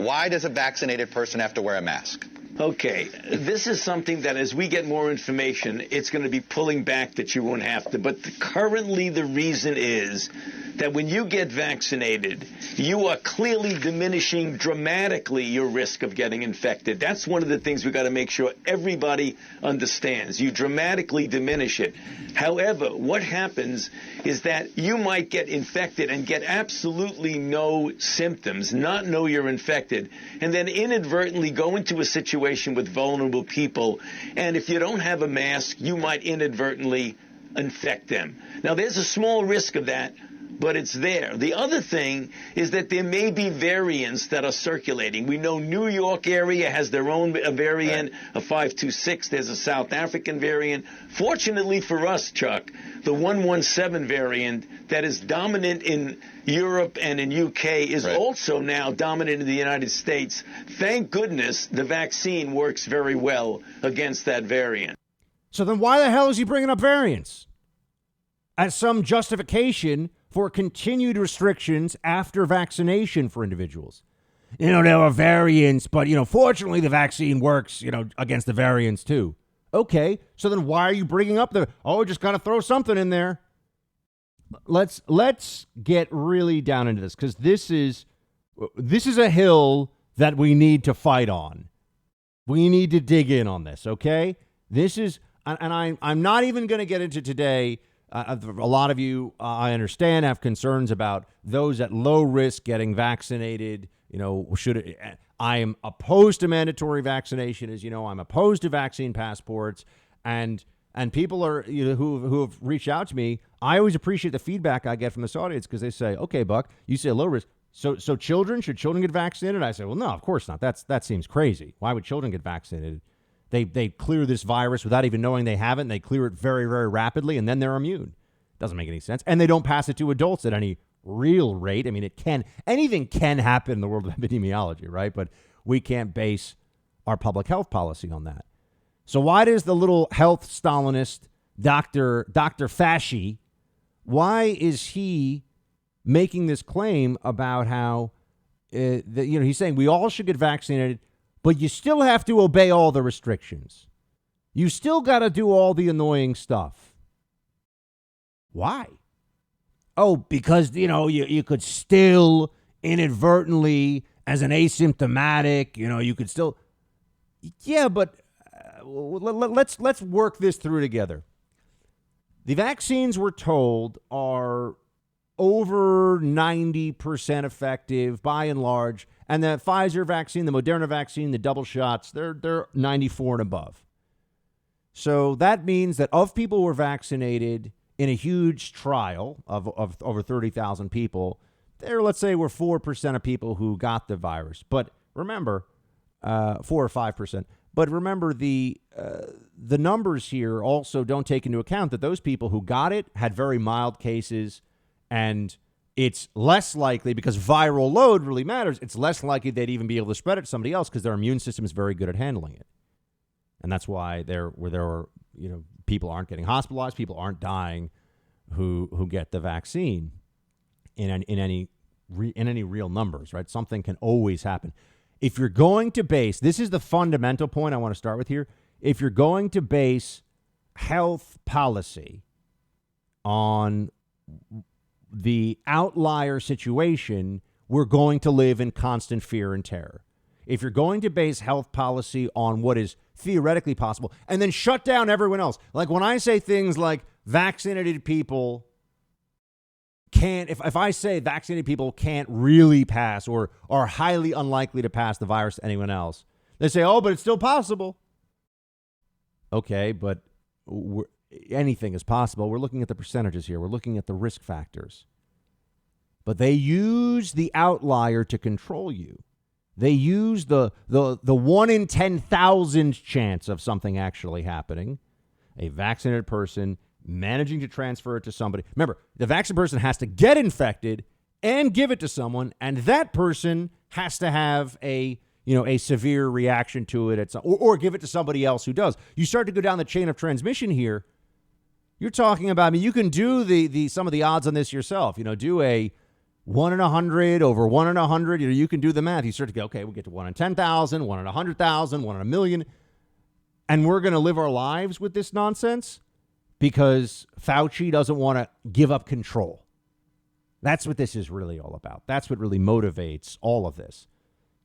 Why does a vaccinated person have to wear a mask? Okay, this is something that as we get more information, it's going to be pulling back that you won't have to. But currently the reason is that when you get vaccinated, you are clearly diminishing dramatically your risk of getting infected. That's one of the things we've got to make sure everybody understands. You dramatically diminish it. However, what happens is that you might get infected and get absolutely no symptoms, not know you're infected, and then inadvertently go into a situation with vulnerable people. And if you don't have a mask, you might inadvertently infect them. Now, there's a small risk of that, but it's there. The other thing is that there may be variants that are circulating. We know New York area has their own variant, a 526. There's a South African variant. Fortunately for us, Chuck, the 117 variant that is dominant in Europe and in UK is also now dominant in the United States. Thank goodness the vaccine works very well against that variant. So then why the hell is he bringing up variants as some justification for continued restrictions after vaccination for individuals? There are variants, but, fortunately the vaccine works, against the variants too. Okay, so then why are you bringing up just got to throw something in there? Let's get really down into this, because this is a hill that we need to fight on. We need to dig in on this, okay? This is, and I'm not even going to get into today. A lot of you, I understand, have concerns about those at low risk getting vaccinated. I am opposed to mandatory vaccination, as you know. I'm opposed to vaccine passports, and people are who have reached out to me. I always appreciate the feedback I get from this audience, because they say, "Okay, Buck, you say low risk, so should children get vaccinated?" I say, "Well, no, of course not. That seems crazy. Why would children get vaccinated? They clear this virus without even knowing they have it, and they clear it very, very rapidly, and then they're immune. Doesn't make any sense. And they don't pass it to adults at any real rate. I mean, anything can happen in the world of epidemiology, right? But we can't base our public health policy on that. So why does the little health Stalinist, Dr. Fauci, why is he making this claim about how, he's saying we all should get vaccinated, but you still have to obey all the restrictions. You still got to do all the annoying stuff. Why? Oh, because, you could still inadvertently, as an asymptomatic, you could still. Yeah, but let's work this through together. The vaccines, we're told, are over 90% effective by and large. And the Pfizer vaccine, the Moderna vaccine, the double shots, they're 94 and above. So that means that of people who were vaccinated in a huge trial of over 30,000 people, let's say, were 4% of people who got the virus. But remember, 4 or 5%. But remember, the numbers here also don't take into account that those people who got it had very mild cases, and it's less likely, because viral load really matters, it's less likely they'd even be able to spread it to somebody else because their immune system is very good at handling it. And that's why people aren't getting hospitalized, people aren't dying who get the vaccine in any real numbers, right? Something can always happen. If you're going to base, this is the fundamental point I want to start with here. If you're going to base health policy on the outlier situation, we're going to live in constant fear and terror. If you're going to base health policy on what is theoretically possible and then shut down everyone else, like when I say things like vaccinated people can't, if I say vaccinated people can't really pass or are highly unlikely to pass the virus to anyone else, they say, oh, but it's still possible. Okay, but anything is possible. We're looking at the percentages here. We're looking at the risk factors. But they use the outlier to control you. They use the 1 in 10,000 chance of something actually happening. A vaccinated person managing to transfer it to somebody. Remember, the vaccinated person has to get infected and give it to someone, and that person has to have a severe reaction to it or give it to somebody else who does. You start to go down the chain of transmission here. You're talking about, you can do some of the odds on this yourself. Do a 1 in 100 over 1 in 100. You can do the math. You start to go, okay, we'll get to 1 in 10,000, 1 in 100,000, 1 in a million. And we're going to live our lives with this nonsense because Fauci doesn't want to give up control. That's what this is really all about. That's what really motivates all of this.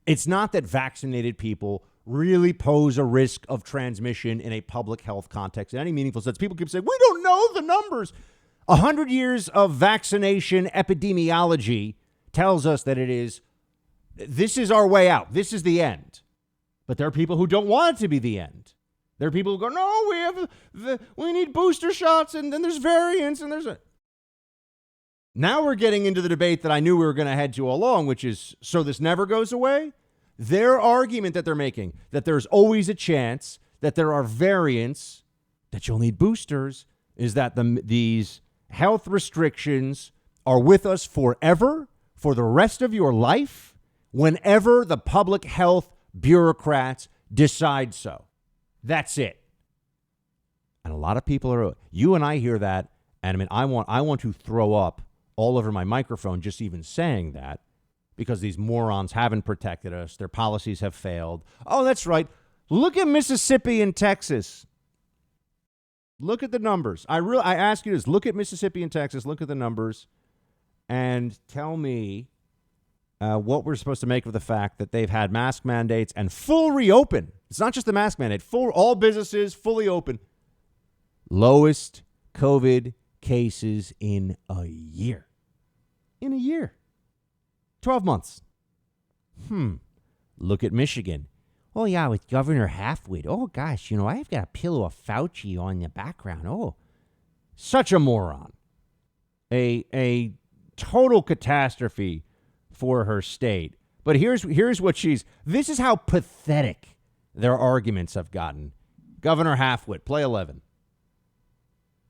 It's not that vaccinated people really pose a risk of transmission in a public health context in any meaningful sense. People keep saying, we don't know the numbers. 100 years of vaccination epidemiology tells us that this is our way out. This is the end. But there are people who don't want it to be the end. There are people who go, no, we need booster shots, and then there's variants, and Now we're getting into the debate that I knew we were going to head to all along, which is, so this never goes away? Their argument that they're making, that there's always a chance that there are variants, that you'll need boosters, is that these health restrictions are with us forever, for the rest of your life, whenever the public health bureaucrats decide so. That's it. And a lot of people you and I hear that, and I mean, I want to throw up all over my microphone just even saying that, because these morons haven't protected us. Their policies have failed. Oh, that's right. Look at Mississippi and Texas. Look at the numbers. I ask you this. Look at Mississippi and Texas. Look at the numbers and tell me what we're supposed to make of the fact that they've had mask mandates and full reopen. It's not just the mask mandate. All businesses fully open. Lowest COVID cases in a year. In a year. 12 months. Look at Michigan. Oh, yeah, with Governor Halfwit. Oh, gosh, I've got a pillow of Fauci on the background. Oh, such a moron. A total catastrophe for her state. But here's what this is how pathetic their arguments have gotten. Governor Halfwit, play 11.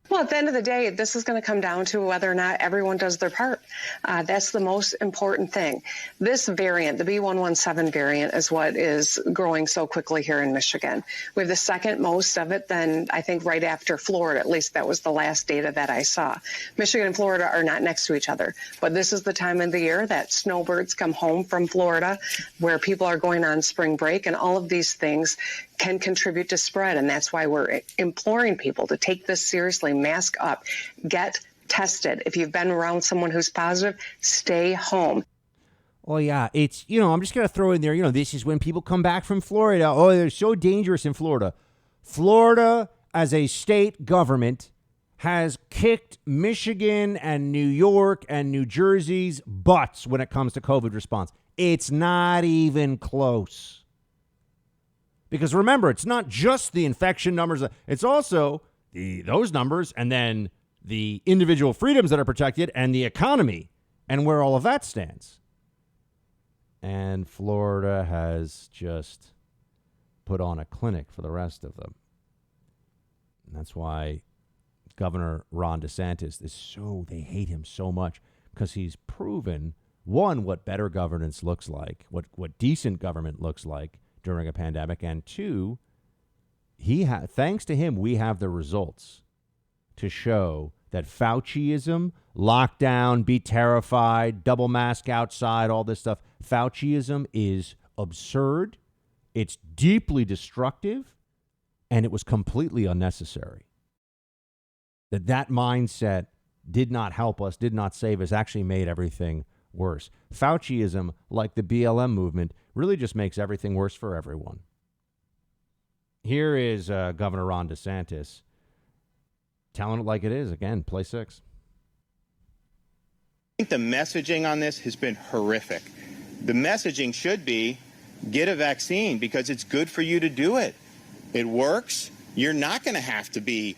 Well, at the end of the day, this is going to come down to whether or not everyone does their part. That's the most important thing. This variant, the B117 variant, is what is growing so quickly here in Michigan. We have the second most of it, then I think right after Florida. At least that was the last data that I saw. Michigan and Florida are not next to each other, but this is the time of the year that snowbirds come home from Florida, where people are going on spring break, and all of these things can contribute to spread. And that's why we're imploring people to take this seriously, mask up, get tested. If you've been around someone who's positive, stay home. Oh, yeah, it's, I'm just going to throw in there, this is when people come back from Florida. Oh, they're so dangerous in Florida. Florida, as a state government, has kicked Michigan and New York and New Jersey's butts when it comes to COVID response. It's not even close. Because remember, it's not just the infection numbers. It's also those numbers and then the individual freedoms that are protected and the economy and where all of that stands. And Florida has just put on a clinic for the rest of them. And that's why Governor Ron DeSantis they hate him so much, because he's proven, one, what better governance looks like, what decent government looks like during a pandemic, and two, thanks to him, we have the results to show that Fauciism, lockdown, be terrified, double mask outside, all this stuff, Fauciism is absurd, it's deeply destructive, and it was completely unnecessary. That mindset did not help us, did not save us, actually made everything worse. Fauciism, like the BLM movement, really just makes everything worse for everyone. Here is Governor Ron DeSantis telling it like it is. Again, play 6. I think the messaging on this has been horrific. The messaging should be, get a vaccine because it's good for you to do it. It works. You're not going to have to be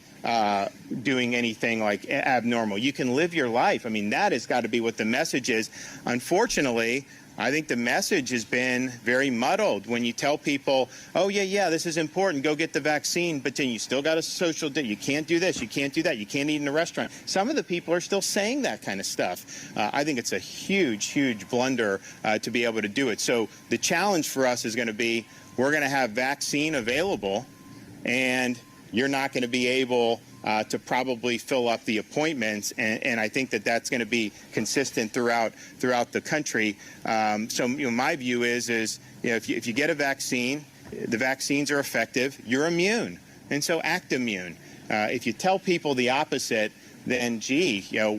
doing anything like abnormal. You can live your life. I mean, that has got to be what the message is. Unfortunately, I think the message has been very muddled when you tell people, oh, yeah, this is important, go get the vaccine, but then you still got a social day. You can't do this, you can't do that, you can't eat in a restaurant. Some of the people are still saying that kind of stuff. I think it's a huge blunder to be able to do it. So the challenge for us is going to be, we're going to have vaccine available, and you're not going to be able to probably fill up the appointments, and I think that that's going to be consistent throughout the country. So my view is if you get a vaccine, the vaccines are effective, you're immune, and so act immune. If you tell people the opposite, then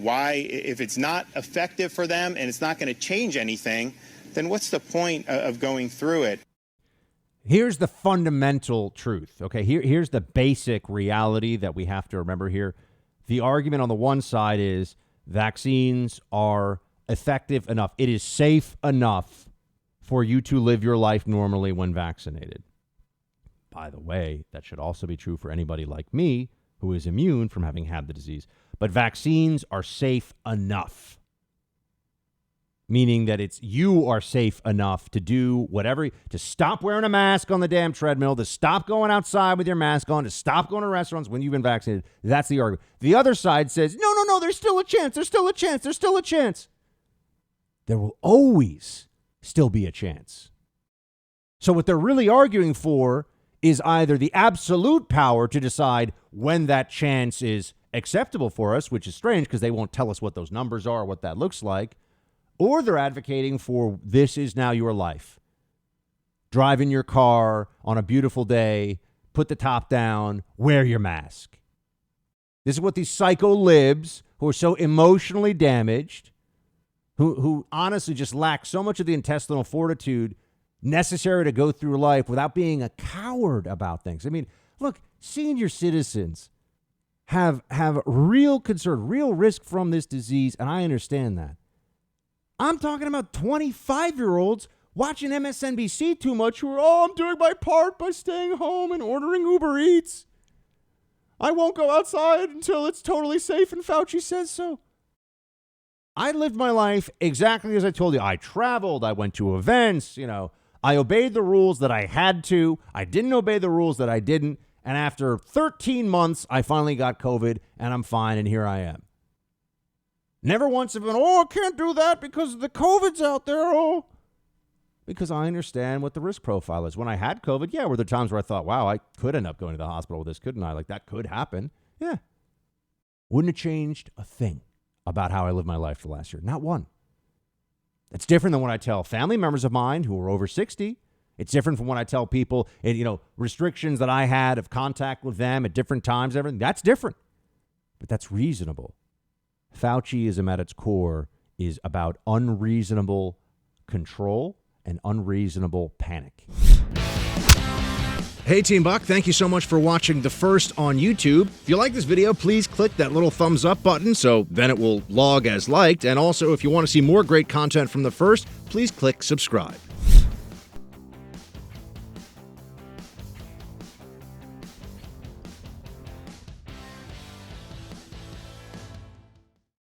why, if it's not effective for them and it's not going to change anything, then what's the point of going through it? Here's the fundamental truth, okay? Here's the basic reality that we have to remember here. The argument on the one side is vaccines are effective enough. It is safe enough for you to live your life normally when vaccinated. By the way, that should also be true for anybody like me who is immune from having had the disease. But vaccines are safe enough, meaning that you are safe enough to do whatever, to stop wearing a mask on the damn treadmill, to stop going outside with your mask on, to stop going to restaurants when you've been vaccinated. That's the argument. The other side says, no, there's still a chance. There's still a chance. There's still a chance. There will always still be a chance. So what they're really arguing for is either the absolute power to decide when that chance is acceptable for us, which is strange because they won't tell us what those numbers are or what that looks like, or they're advocating for this is now your life. Drive in your car on a beautiful day, put the top down, wear your mask. This is what these psycho libs who are so emotionally damaged, who honestly just lack so much of the intestinal fortitude necessary to go through life without being a coward about things. I mean, look, senior citizens have real concern, real risk from this disease, and I understand that. I'm talking about 25-year-olds watching MSNBC too much who are, I'm doing my part by staying home and ordering Uber Eats. I won't go outside until it's totally safe and Fauci says so. I lived my life exactly as I told you. I traveled. I went to events. I obeyed the rules that I had to. I didn't obey the rules that I didn't. And after 13 months, I finally got COVID, and I'm fine, and here I am. Never once have been, I can't do that because the COVID's out there, Because I understand what the risk profile is. When I had COVID, were there times where I thought, wow, I could end up going to the hospital with this, couldn't I? Like, that could happen. Yeah. Wouldn't have changed a thing about how I lived my life for last year. Not one. It's different than when I tell family members of mine who are over 60. It's different from when I tell people, restrictions that I had of contact with them at different times, everything. That's different. But that's reasonable. Fauciism at its core is about unreasonable control and unreasonable panic. Hey, Team Buck, thank you so much for watching The First on YouTube. If you like this video, please click that little thumbs up button so then it will log as liked. And also, if you want to see more great content from The First, please click subscribe.